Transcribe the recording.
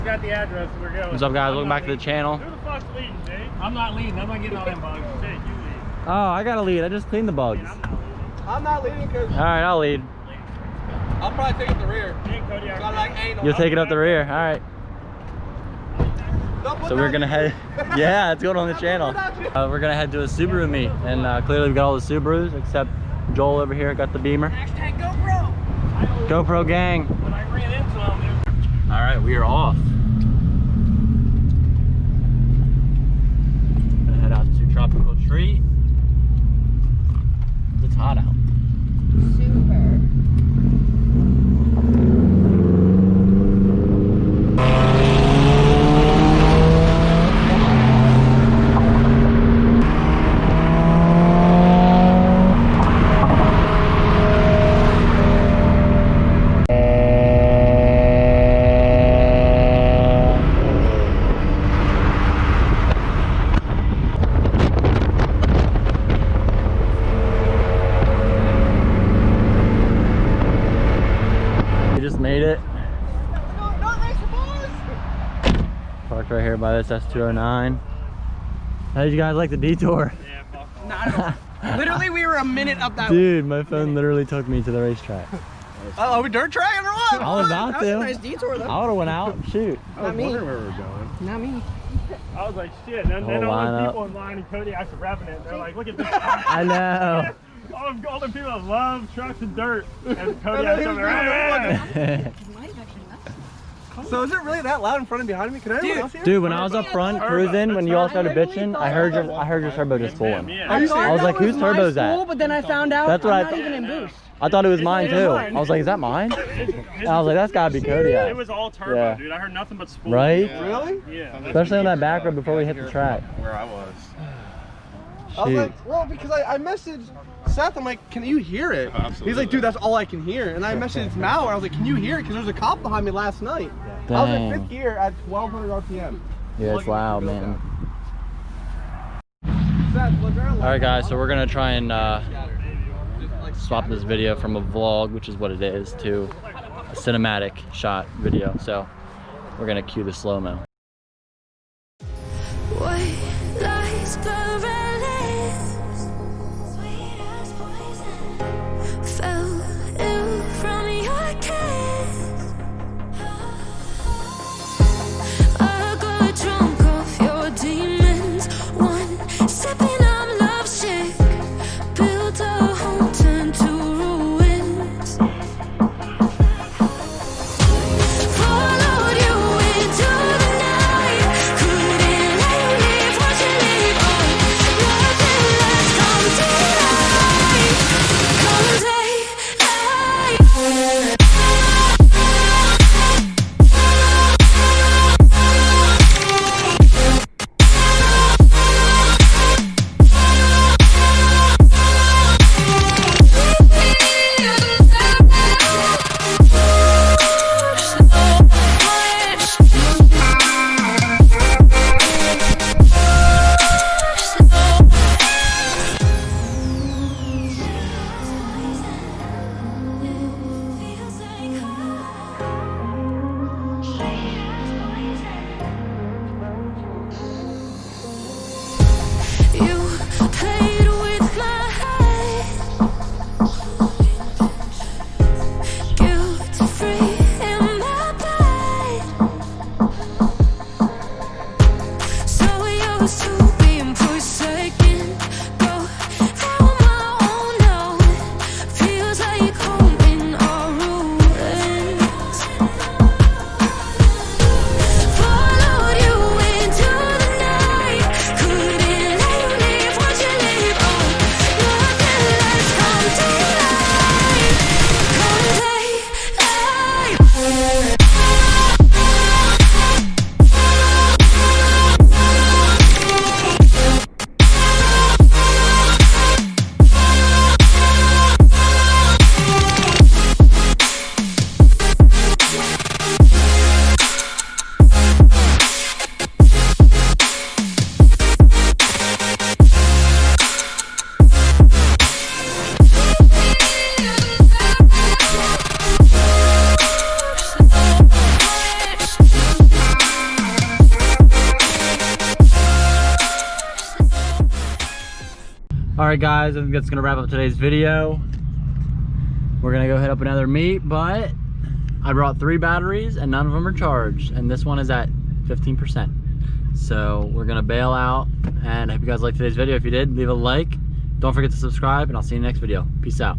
Got the address, we're going. What's up, guys? Welcome back to the channel. Who the fuck's leading, Jake? I'm not leading. I'm not getting all them bugs. Jake, you lead. Oh, I gotta lead. I just cleaned the bugs. I'm not leading because... Alright, I'll lead. I'll probably take up the rear. Cody, You'll take it up the rear. Alright. So we're gonna head... Yeah, it's going on the channel. We're gonna head to a Subaru meet. And clearly we've got all the Subarus, except Joel over here got the Beamer. Hashtag GoPro. GoPro gang. When I ran into him, Alright, we are off. Gonna head out to Tropical Tree. It's hot out. Super. Made it. Parked right here by this S209. How did you guys like the detour? yeah, fuck off. Not at all. Literally, we were a minute up that way. Dude, my phone literally took me to the racetrack. Oh, are we dirt tracking or what? I was about That to. was a nice detour, though. I would have went out. Shoot. Not me. where we were going. Not me. I was like, shit. And then all the people in line and Cody actually revving it. They're like, look at this. I know. All the people that love trucks and dirt. And Cody has something right. So is it really that loud in front and behind me? Can anyone else hear? Dude, when I was up front cruising, when you all started bitching, I heard your turbo just pulling. Yeah. I was like, whose turbo's that? But then I found out That's what I'm I not even in boost. I thought it was mine too. I was like, is that mine? And I was like, that's gotta be Cody. It was all turbo, Yeah. dude. I heard nothing but spool. Right? Really? Yeah. Especially on that back road before we hit the track. Where I was. I was Shoot. like, well, because I messaged Seth, I'm like, can you hear it? Absolutely. He's like, dude, that's all I can hear. And I messaged Mal, I was like, can you hear it? Because there's a cop behind me last night. I was Dang. in 5th gear at 1200 RPM. Yeah, it's loud, man. Seth, was there a Alright guys, so we're gonna try and swap this video from a vlog, which is what it is, to a cinematic shot video. So we're gonna cue the slow-mo. White lies paralyzed, sweet as poison, fell ill from your kiss. I got drunk off your demons, one sipping, I'm lovesick, built a home, turned to ruins. Followed you into the night, couldn't let you leave, won't you leave? All right, guys, I think that's gonna wrap up today's video. We're gonna go hit up another meet, but I brought 3 batteries and none of them are charged, and this one is at 15%. So we're gonna bail out, and I hope you guys liked today's video. If you did, leave a like. Don't forget to subscribe, and I'll see you in the next video. Peace out.